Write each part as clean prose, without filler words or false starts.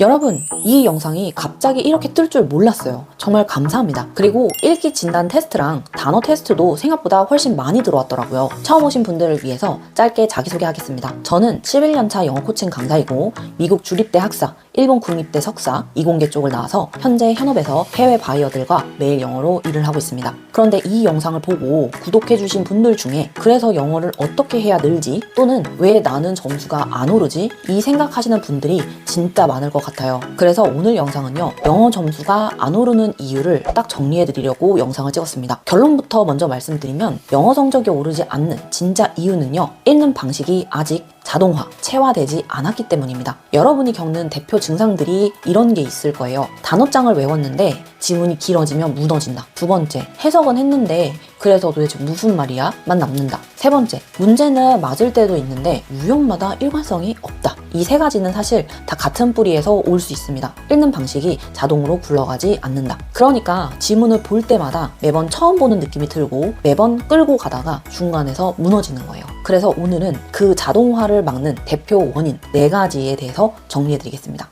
여러분, 이 영상이 갑자기 이렇게 뜰 줄 몰랐어요. 정말 감사합니다. 그리고 읽기 진단 테스트랑 단어 테스트도 생각보다 훨씬 많이 들어왔더라고요. 처음 오신 분들을 위해서 짧게 자기소개하겠습니다. 저는 11년차 영어 코칭 강사이고 미국 주립대 학사, 일본 국립대 석사, 이공계 쪽을 나와서 현재 현업에서 해외 바이어들과 매일 영어로 일을 하고 있습니다. 그런데 이 영상을 보고 구독해주신 분들 중에 그래서 영어를 어떻게 해야 늘지 또는 왜 나는 점수가 안 오르지 이 생각하시는 분들이 진짜 많을 것 같아요. 그래서 오늘 영상은요, 영어 점수가 안 오르는 이유를 딱 정리해드리려고 영상을 찍었습니다. 결론부터 먼저 말씀드리면 영어 성적이 오르지 않는 진짜 이유는요, 읽는 방식이 아직 자동화, 체화되지 않았기 때문입니다. 여러분이 겪는 대표 증상들이 이런 게 있을 거예요. 단어장을 외웠는데 지문이 길어지면 무너진다. 두 번째, 해석은 했는데 그래서 도대체 무슨 말이야? 만 남는다. 세 번째, 문제는 맞을 때도 있는데 유형마다 일관성이 없다. 이 세 가지는 사실 다 같은 뿌리에서 올 수 있습니다. 읽는 방식이 자동으로 굴러가지 않는다. 그러니까 지문을 볼 때마다 매번 처음 보는 느낌이 들고 매번 끌고 가다가 중간에서 무너지는 거예요. 그래서 오늘은 그 자동화를 막는 대표 원인 4가지에 대해서 정리해드리겠습니다.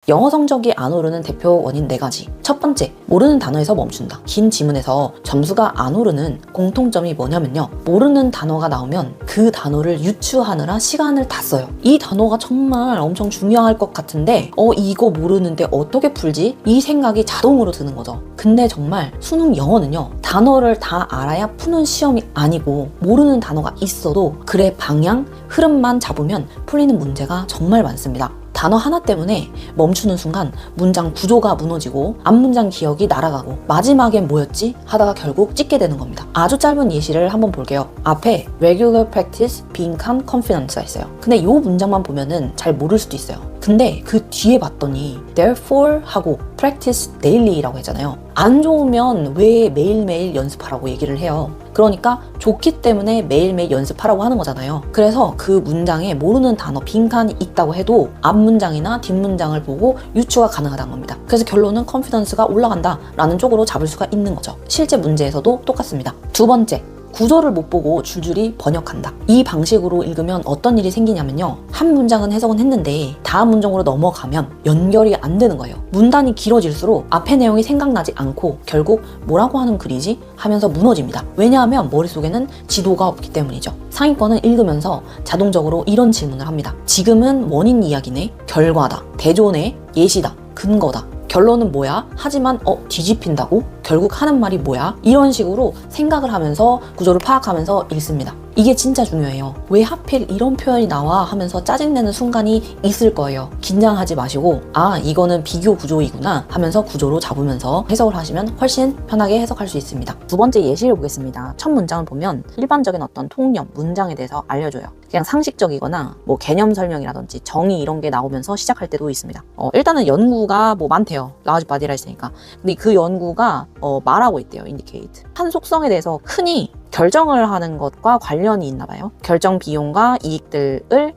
영어 성적이 안 오르는 대표 원인 4가지. 첫 번째, 모르는 단어에서 멈춘다. 긴 지문에서 점수가 안 오르는 공통점이 뭐냐면요, 모르는 단어가 나오면 그 단어를 유추하느라 시간을 다 써요. 이 단어가 정말 엄청 중요할 것 같은데 이거 모르는데 어떻게 풀지? 이 생각이 자동으로 드는 거죠. 근데 정말 수능 영어는요, 단어를 다 알아야 푸는 시험이 아니고 모르는 단어가 있어도 글의 방향, 흐름만 잡으면 풀리는 문제가 정말 많습니다. 단어 하나 때문에 멈추는 순간 문장 구조가 무너지고 앞문장 기억이 날아가고 마지막엔 뭐였지? 하다가 결국 찍게 되는 겁니다. 아주 짧은 예시를 한번 볼게요. 앞에 regular practice, being calm, confidence가 있어요. 근데 이 문장만 보면은 잘 모를 수도 있어요. 근데 그 뒤에 봤더니 therefore 하고 practice daily라고 했잖아요. 안 좋으면 왜 매일매일 연습하라고 얘기를 해요. 그러니까 좋기 때문에 매일매일 연습하라고 하는 거잖아요. 그래서 그 문장에 모르는 단어 빈칸이 있다고 해도 앞문장이나 뒷문장을 보고 유추가 가능하다는 겁니다. 그래서 결론은 컨피던스가 올라간다 라는 쪽으로 잡을 수가 있는 거죠. 실제 문제에서도 똑같습니다. 두 번째, 구조를 못 보고 줄줄이 번역한다. 이 방식으로 읽으면 어떤 일이 생기냐면요, 한 문장은 해석은 했는데 다음 문장으로 넘어가면 연결이 안 되는 거예요. 문단이 길어질수록 앞의 내용이 생각나지 않고 결국 뭐라고 하는 글이지? 하면서 무너집니다. 왜냐하면 머릿속에는 지도가 없기 때문이죠. 상위권은 읽으면서 자동적으로 이런 질문을 합니다. 지금은 원인 이야기네, 결과다, 대조네, 예시다, 근거다. 결론은 뭐야? 하지만 뒤집힌다고? 결국 하는 말이 뭐야? 이런 식으로 생각을 하면서 구조를 파악하면서 읽습니다. 이게 진짜 중요해요. 왜 하필 이런 표현이 나와 하면서 짜증내는 순간이 있을 거예요. 긴장하지 마시고 이거는 비교 구조이구나 하면서 구조로 잡으면서 해석을 하시면 훨씬 편하게 해석할 수 있습니다. 두 번째 예시를 보겠습니다. 첫 문장을 보면 일반적인 어떤 통념, 문장에 대해서 알려줘요. 그냥 상식적이거나 뭐 개념 설명이라든지 정의 이런 게 나오면서 시작할 때도 있습니다. 일단은 연구가 많대요. 라우지 바디라 있으니까. 근데 그 연구가 말하고 있대요. indicate. 한 속성에 대해서 흔히 결정을 하는 것과 관련이 있나 봐요. 결정 비용과 이익들을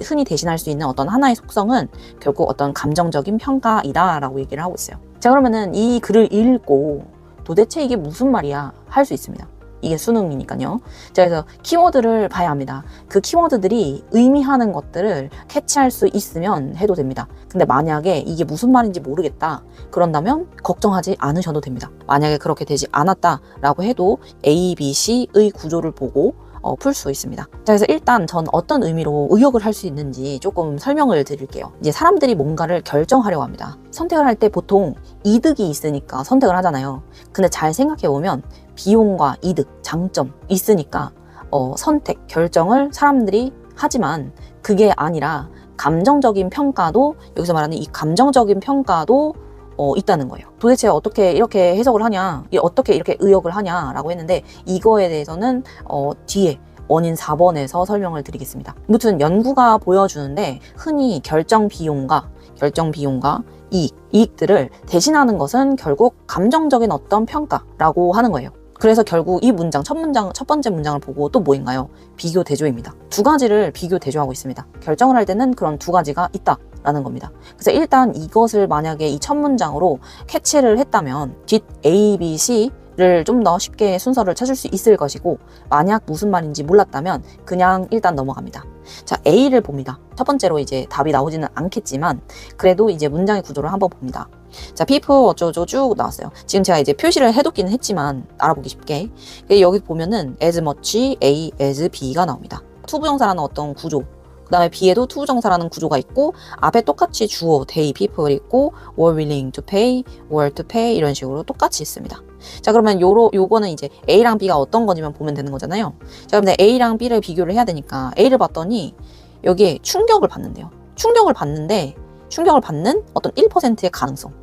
흔히 대신할 수 있는 어떤 하나의 속성은 결국 어떤 감정적인 평가이다 라고 얘기를 하고 있어요. 자, 그러면은 이 글을 읽고 도대체 이게 무슨 말이야 할 수 있습니다. 이게 수능이니까요. 자, 그래서 키워드를 봐야 합니다. 그 키워드들이 의미하는 것들을 캐치할 수 있으면 해도 됩니다. 근데 만약에 이게 무슨 말인지 모르겠다 그런다면 걱정하지 않으셔도 됩니다. 만약에 그렇게 되지 않았다라고 해도 A, B, C의 구조를 보고 풀 수 있습니다. 자, 그래서 일단 전 어떤 의미로 의역을 할 수 있는지 조금 설명을 드릴게요. 이제 사람들이 뭔가를 결정하려고 합니다. 선택을 할 때 보통 이득이 있으니까 선택을 하잖아요. 근데 잘 생각해보면 비용과 이득, 장점 있으니까 선택, 결정을 사람들이 하지만 그게 아니라 감정적인 평가도, 여기서 말하는 이 감정적인 평가도 있다는 거예요. 도대체 어떻게 이렇게 해석을 하냐, 어떻게 이렇게 의역을 하냐라고 했는데 이거에 대해서는 뒤에 원인 4번에서 설명을 드리겠습니다. 아무튼 연구가 보여주는데 흔히 결정 비용과 이익들을 대신하는 것은 결국 감정적인 어떤 평가라고 하는 거예요. 그래서 결국 이 문장, 첫 번째 문장을 보고 또 뭐인가요? 비교 대조입니다. 두 가지를 비교 대조하고 있습니다. 결정을 할 때는 그런 두 가지가 있다라는 겁니다. 그래서 일단 이것을 만약에 이 첫 문장으로 캐치를 했다면 뒷 A, B, C 를 좀 더 쉽게 순서를 찾을 수 있을 것이고, 만약 무슨 말인지 몰랐다면 그냥 일단 넘어갑니다. 자, A를 봅니다. 첫 번째로 이제 답이 나오지는 않겠지만 그래도 이제 문장의 구조를 한번 봅니다. 자, people 어쩌고 쭉 나왔어요. 지금 제가 이제 표시를 해뒀기는 했지만 알아보기 쉽게 여기 보면은 as much A as B가 나옵니다. 투부정사라는 어떤 구조, 그 다음에 B에도 투부정사라는 구조가 있고, 앞에 똑같이 주어, they, people이 있고, were willing to pay, were to pay 이런 식으로 똑같이 있습니다. 자, 그러면 요거는 이제 A랑 B가 어떤 건지만 보면 되는 거잖아요. 자, 근데 A랑 B를 비교를 해야 되니까 A를 봤더니 여기에 충격을 받는데요. 충격을 받는 어떤 1%의 가능성.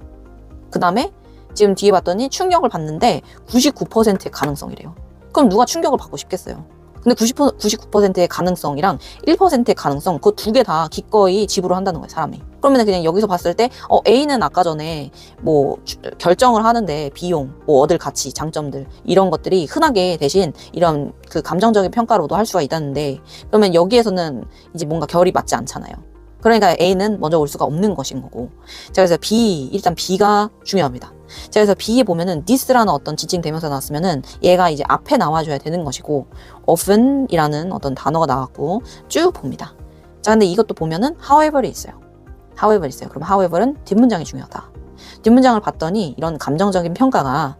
그 다음에 지금 뒤에 봤더니 충격을 받는데 99%의 가능성이래요. 그럼 누가 충격을 받고 싶겠어요? 근데 99%의 가능성이랑 1%의 가능성, 그 두 개 다 기꺼이 지불을 한다는 거예요, 사람이. 그러면 그냥 여기서 봤을 때, A는 아까 전에 뭐 결정을 하는데 비용, 뭐 얻을 가치, 장점들, 이런 것들이 흔하게 대신 이런 그 감정적인 평가로도 할 수가 있다는데, 그러면 여기에서는 이제 뭔가 결이 맞지 않잖아요. 그러니까 A는 먼저 올 수가 없는 것인 거고. 자, 그래서 일단 B가 중요합니다. 자, 그래서 B에 보면은 this라는 어떤 지칭 대명사 나왔으면은 얘가 이제 앞에 나와줘야 되는 것이고, often이라는 어떤 단어가 나왔고, 쭉 봅니다. 자, 근데 이것도 보면은 however이 있어요. 그럼 however는 뒷문장이 중요하다. 뒷문장을 봤더니 이런 감정적인 평가가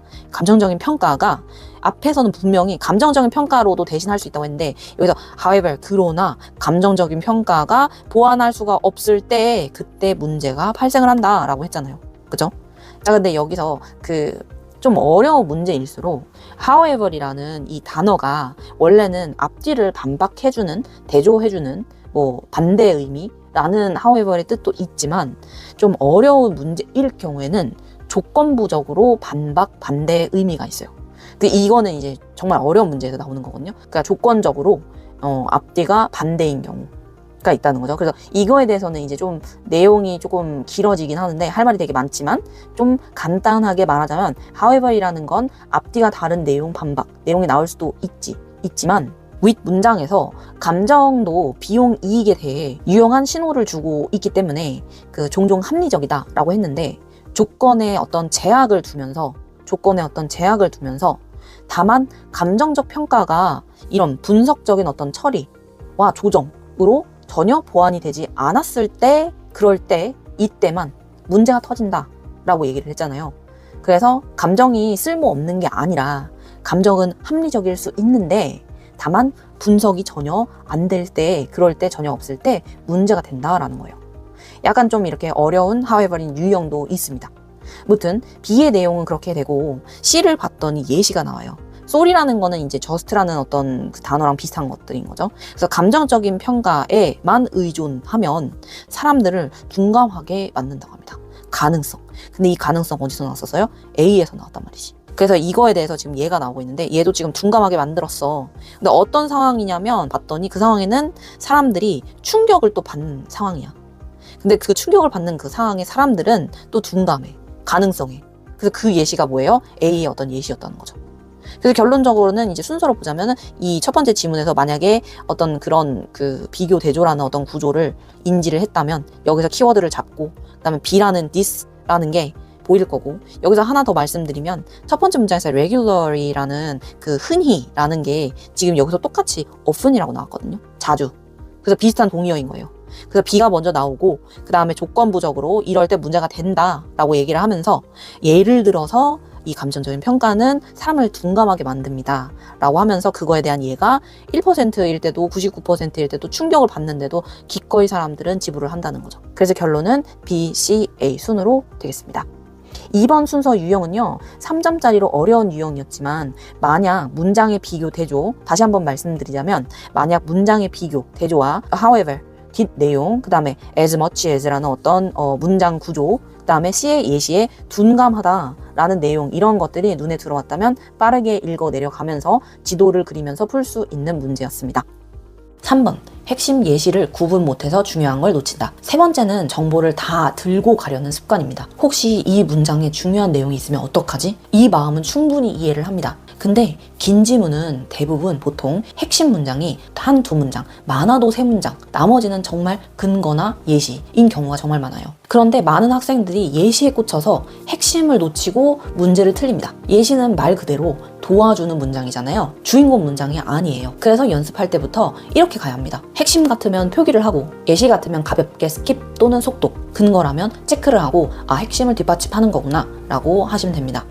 앞에서는 분명히 감정적인 평가로도 대신할 수 있다고 했는데, 여기서 however, 그러나 감정적인 평가가 보완할 수가 없을 때 그때 문제가 발생을 한다라고 했잖아요. 그죠? 자, 근데 여기서 좀 어려운 문제일수록 however이라는 이 단어가 원래는 앞뒤를 반박해주는, 대조해주는 뭐 반대의 의미라는 however의 뜻도 있지만, 좀 어려운 문제일 경우에는 조건부적으로 반대의 의미가 있어요. 근데 이거는 이제 정말 어려운 문제에서 나오는 거거든요. 그러니까 조건적으로 앞뒤가 반대인 경우가 있다는 거죠. 그래서 이거에 대해서는 이제 좀 내용이 조금 길어지긴 하는데 할 말이 되게 많지만, 좀 간단하게 말하자면 however이라는 건 앞뒤가 다른 내용이 나올 수도 있지만 윗 문장에서 감정도 비용 이익에 대해 유용한 신호를 주고 있기 때문에 종종 합리적이다라고 했는데, 조건에 어떤 제약을 두면서 다만 감정적 평가가 이런 분석적인 어떤 처리와 조정으로 전혀 보완이 되지 않았을 때, 이때만 문제가 터진다라고 얘기를 했잖아요. 그래서 감정이 쓸모없는 게 아니라 감정은 합리적일 수 있는데, 다만 분석이 전혀 안 될 때, 그럴 때 전혀 없을 때 문제가 된다라는 거예요. 약간 좀 이렇게 어려운 however인 유형도 있습니다. 무튼 B의 내용은 그렇게 되고, C를 봤더니 예시가 나와요. sorry라는 거는 이제 just라는 어떤 그 단어랑 비슷한 것들인 거죠. 그래서 감정적인 평가에만 의존하면 사람들을 둔감하게 만든다고 합니다. 가능성. 근데 이 가능성 어디서 나왔었어요? A에서 나왔단 말이지. 그래서 이거에 대해서 지금 얘가 나오고 있는데, 얘도 지금 둔감하게 만들었어. 근데 어떤 상황이냐면 봤더니 그 상황에는 사람들이 충격을 또 받는 상황이야. 근데 그 충격을 받는 그 상황의 사람들은 또 둔감해. 가능성에. 그래서 그 예시가 뭐예요? A의 어떤 예시였다는 거죠. 그래서 결론적으로는 이제 순서로 보자면은 이 첫 번째 지문에서 만약에 어떤 그런 비교 대조라는 어떤 구조를 인지를 했다면 여기서 키워드를 잡고, 그다음에 B라는 this라는 게 보일 거고, 여기서 하나 더 말씀드리면 첫 번째 문장에서 regularly라는 흔히라는 게 지금 여기서 똑같이 often이라고 나왔거든요. 자주. 그래서 비슷한 동의어인 거예요. 그래서 B가 먼저 나오고, 그 다음에 조건부적으로 이럴 때 문제가 된다라고 얘기를 하면서, 예를 들어서 이 감정적인 평가는 사람을 둔감하게 만듭니다 라고 하면서 그거에 대한 예가 1%일 때도 99%일 때도 충격을 받는데도 기꺼이 사람들은 지불을 한다는 거죠. 그래서 결론은 B, C, A 순으로 되겠습니다. 2번 순서 유형은요, 3점짜리로 어려운 유형이었지만, 만약 문장의 비교 대조, 다시 한번 말씀드리자면, 만약 문장의 비교 대조와 however, 뒷 내용, 그 다음에 as much as라는 어떤 문장 구조, 그 다음에 C의 예시에 둔감하다라는 내용, 이런 것들이 눈에 들어왔다면 빠르게 읽어 내려가면서 지도를 그리면서 풀 수 있는 문제였습니다. 3번, 핵심 예시를 구분 못해서 중요한 걸 놓친다. 세 번째는 정보를 다 들고 가려는 습관입니다. 혹시 이 문장에 중요한 내용이 있으면 어떡하지? 이 마음은 충분히 이해를 합니다. 근데 긴 지문은 대부분 보통 핵심 문장이 한 두 문장, 많아도 세 문장, 나머지는 정말 근거나 예시인 경우가 정말 많아요. 그런데 많은 학생들이 예시에 꽂혀서 핵심을 놓치고 문제를 틀립니다. 예시는 말 그대로 도와주는 문장이잖아요. 주인공 문장이 아니에요. 그래서 연습할 때부터 이렇게 가야 합니다. 핵심 같으면 표기를 하고, 예시 같으면 가볍게 스킵 또는 속독, 근거라면 체크를 하고, 아, 핵심을 뒷받침하는 거구나 라고 하시면 됩니다.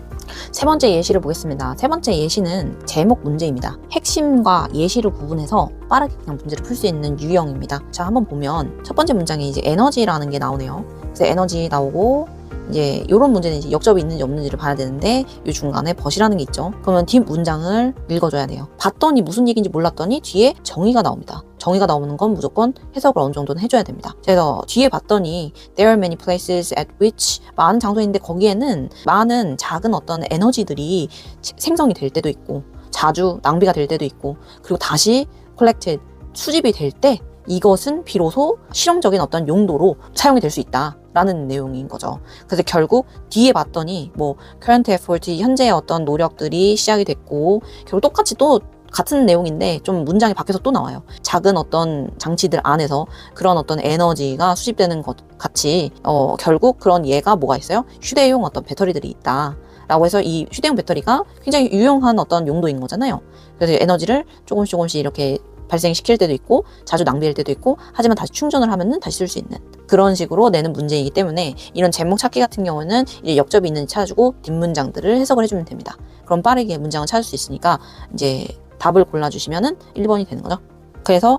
세 번째 예시를 보겠습니다. 세 번째 예시는 제목 문제입니다. 핵심과 예시를 구분해서 빠르게 그냥 문제를 풀 수 있는 유형입니다. 자, 한번 보면 첫 번째 문장에 이제 에너지라는 게 나오네요. 그래서 에너지 나오고, 이제 이런 문제는 이제 역접이 있는지 없는지를 봐야 되는데 이 중간에 벗이라는 게 있죠. 그러면 뒷 문장을 읽어줘야 돼요. 봤더니 무슨 얘기인지 몰랐더니 뒤에 정의가 나옵니다. 정의가 나오는 건 무조건 해석을 어느 정도는 해줘야 됩니다. 그래서 뒤에 봤더니 there are many places at which 많은 장소인데 거기에는 많은 작은 어떤 에너지들이 생성이 될 때도 있고 자주 낭비가 될 때도 있고 그리고 다시 collected 수집이 될 때 이것은 비로소 실용적인 어떤 용도로 사용이 될 수 있다라는 내용인 거죠. 그래서 결국 뒤에 봤더니 뭐 current effort, 현재의 어떤 노력들이 시작이 됐고 결국 똑같이 또 같은 내용인데 좀 문장이 바뀌어서 또 나와요. 작은 어떤 장치들 안에서 그런 어떤 에너지가 수집되는 것 같이 결국 그런 예가 뭐가 있어요? 휴대용 어떤 배터리들이 있다. 라고 해서 이 휴대용 배터리가 굉장히 유용한 어떤 용도인 거잖아요. 그래서 에너지를 조금씩 이렇게 발생시킬 때도 있고 자주 낭비될 때도 있고 하지만 다시 충전을 하면은 다시 쓸 수 있는 그런 식으로 내는 문제이기 때문에 이런 제목 찾기 같은 경우는 이제 역접이 있는지 찾아주고 뒷문장들을 해석을 해주면 됩니다. 그럼 빠르게 문장을 찾을 수 있으니까 이제 답을 골라주시면은 1번이 되는 거죠. 그래서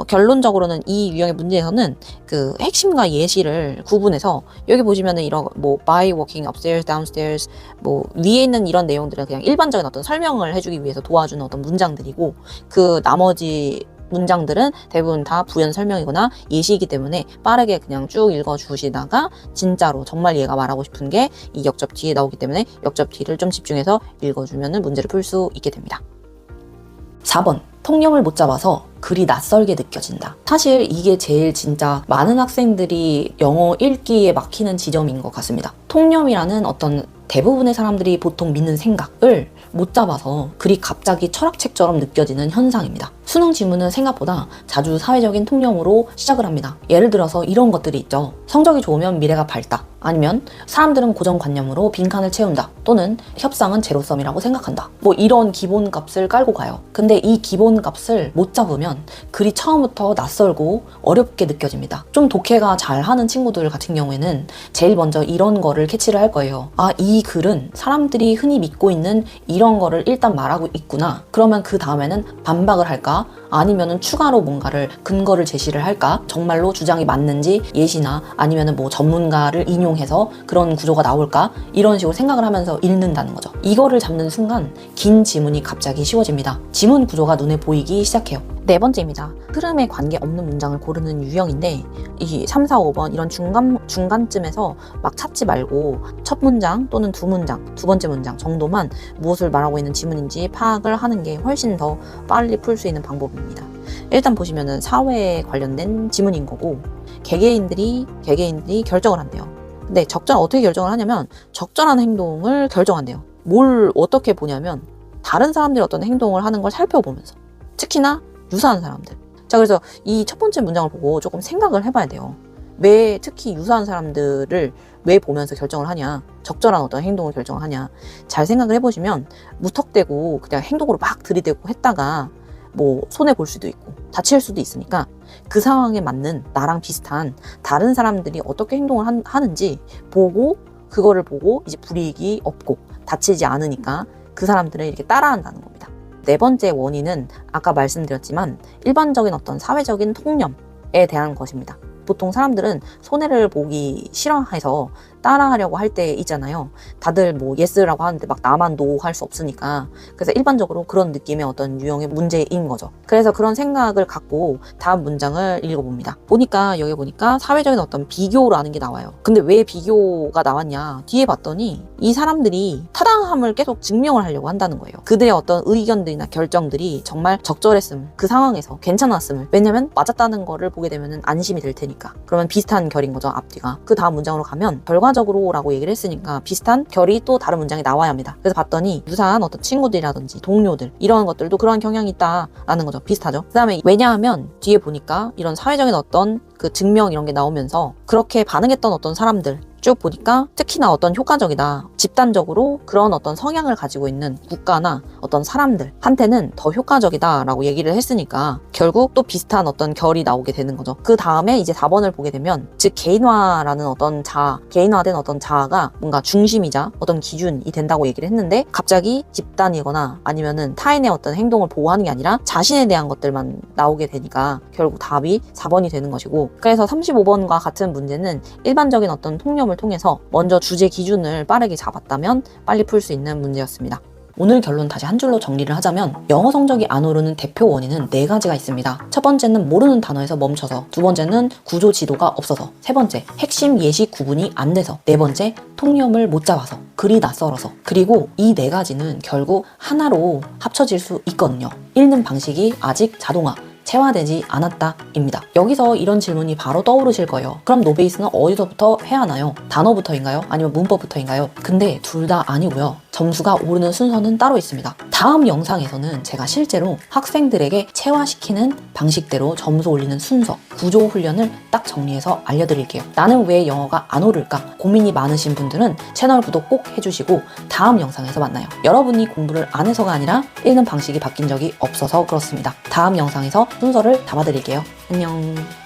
결론적으로는 이 유형의 문제에서는 그 핵심과 예시를 구분해서 여기 보시면은 이런 뭐 by walking upstairs, downstairs 뭐 위에 있는 이런 내용들은 그냥 일반적인 어떤 설명을 해주기 위해서 도와주는 어떤 문장들이고 그 나머지 문장들은 대부분 다 부연 설명이거나 예시이기 때문에 빠르게 그냥 쭉 읽어주시다가 진짜로 정말 얘가 말하고 싶은 게 이 역접 뒤에 나오기 때문에 역접 뒤를 좀 집중해서 읽어주면은 문제를 풀 수 있게 됩니다. 4번. 통념을 못 잡아서 글이 낯설게 느껴진다. 사실 이게 제일 진짜 많은 학생들이 영어 읽기에 막히는 지점인 것 같습니다. 통념이라는 어떤 대부분의 사람들이 보통 믿는 생각을 못 잡아서 글이 갑자기 철학책처럼 느껴지는 현상입니다. 수능 지문은 생각보다 자주 사회적인 통념으로 시작을 합니다. 예를 들어서 이런 것들이 있죠. 성적이 좋으면 미래가 밝다. 아니면 사람들은 고정관념으로 빈칸을 채운다. 또는 협상은 제로섬이라고 생각한다. 뭐 이런 기본값을 깔고 가요. 근데 이 기본값을 못 잡으면 글이 처음부터 낯설고 어렵게 느껴집니다. 좀 독해가 잘하는 친구들 같은 경우에는 제일 먼저 이런 거를 캐치를 할 거예요. 아, 이 글은 사람들이 흔히 믿고 있는 이런 거를 일단 말하고 있구나. 그러면 그 다음에는 반박을 할까? 아니면은 추가로 뭔가를 근거를 제시를 할까? 정말로 주장이 맞는지 예시나 아니면은 뭐 전문가를 인용해서 그런 구조가 나올까? 이런 식으로 생각을 하면서 읽는다는 거죠. 이거를 잡는 순간 긴 지문이 갑자기 쉬워집니다. 지문 구조가 눈에 보이기 시작해요. 네 번째입니다. 흐름에 관계없는 문장을 고르는 유형인데 이 3, 4, 5번 이런 중간쯤에서 막 찾지 말고 첫 문장 또는 두 문장, 두 번째 문장 정도만 무엇을 말하고 있는 지문인지 파악을 하는 게 훨씬 더 빨리 풀 수 있는 방법입니다. 일단 보시면은 사회에 관련된 지문인 거고 개개인들이 결정을 한대요. 근데 어떻게 결정을 하냐면 적절한 행동을 결정한대요. 뭘 어떻게 보냐면 다른 사람들이 어떤 행동을 하는 걸 살펴보면서 특히나 유사한 사람들. 자, 그래서 이 첫 번째 문장을 보고 조금 생각을 해봐야 돼요. 왜 특히 유사한 사람들을 왜 보면서 결정을 하냐, 적절한 어떤 행동을 결정을 하냐. 잘 생각을 해보시면 무턱대고 그냥 행동으로 막 들이대고 했다가 뭐 손해볼 수도 있고 다칠 수도 있으니까 그 상황에 맞는 나랑 비슷한 다른 사람들이 어떻게 행동을 하는지 보고 그거를 보고 이제 불이익이 없고 다치지 않으니까 그 사람들을 이렇게 따라한다는 겁니다. 네 번째 원인은 아까 말씀드렸지만 일반적인 어떤 사회적인 통념에 대한 것입니다. 보통 사람들은 손해를 보기 싫어해서 따라하려고 할 때 있잖아요. 다들 뭐 예스라고 하는데 막 나만 노 할 수 없으니까. 그래서 일반적으로 그런 느낌의 어떤 유형의 문제인 거죠. 그래서 그런 생각을 갖고 다음 문장을 읽어봅니다. 여기 보니까 사회적인 어떤 비교라는 게 나와요. 근데 왜 비교가 나왔냐? 뒤에 봤더니 이 사람들이 타당함을 계속 증명을 하려고 한다는 거예요. 그들의 어떤 의견들이나 결정들이 정말 적절했음, 그 상황에서 괜찮았음을. 왜냐면 맞았다는 거를 보게 되면 안심이 될 테니까. 그러면 비슷한 결인 거죠, 앞뒤가. 그 다음 문장으로 가면 결과적으로 결과적으로 라고 얘기를 했으니까 비슷한 결이 또 다른 문장에 나와야 합니다. 그래서 봤더니 유사한 어떤 친구들이라든지 동료들 이런 것들도 그러한 경향이 있다라는 거죠. 비슷하죠. 그 다음에 왜냐하면 뒤에 보니까 이런 사회적인 어떤 그 증명 이런 게 나오면서 그렇게 반응했던 어떤 사람들 쭉 보니까 특히나 어떤 효과적이다. 집단적으로 그런 어떤 성향을 가지고 있는 국가나 어떤 사람들한테는 더 효과적이다라고 얘기를 했으니까 결국 또 비슷한 어떤 결이 나오게 되는 거죠. 그 다음에 이제 4번을 보게 되면 즉 개인화라는 어떤 자아, 개인화된 어떤 자아가 뭔가 중심이자 어떤 기준이 된다고 얘기를 했는데 갑자기 집단이거나 아니면은 타인의 어떤 행동을 보호하는 게 아니라 자신에 대한 것들만 나오게 되니까 결국 답이 4번이 되는 것이고 그래서 35번과 같은 문제는 일반적인 어떤 통념을 통해서 먼저 주제 기준을 빠르게 잡았다면 빨리 풀 수 있는 문제였습니다. 오늘 결론 다시 한 줄로 정리를 하자면 영어 성적이 안 오르는 대표 원인은 4가지가 있습니다. 첫 번째는 모르는 단어에서 멈춰서, 두 번째는 구조 지도가 없어서, 세 번째 핵심 예시 구분이 안 돼서, 네 번째 통념을 못 잡아서, 글이 낯설어서, 그리고 이 4가지는 결국 하나로 합쳐질 수 있거든요. 읽는 방식이 아직 자동화 체화되지 않았다입니다. 여기서 이런 질문이 바로 떠오르실 거예요. 그럼 노베이스는 어디서부터 해야 하나요? 단어부터인가요? 아니면 문법부터인가요? 근데 둘 다 아니고요. 점수가 오르는 순서는 따로 있습니다. 다음 영상에서는 제가 실제로 학생들에게 체화시키는 방식대로 점수 올리는 순서, 구조 훈련을 딱 정리해서 알려드릴게요. 나는 왜 영어가 안 오를까? 고민이 많으신 분들은 채널 구독 꼭 해주시고 다음 영상에서 만나요. 여러분이 공부를 안 해서가 아니라 읽는 방식이 바뀐 적이 없어서 그렇습니다. 다음 영상에서 순서를 담아드릴게요. 안녕.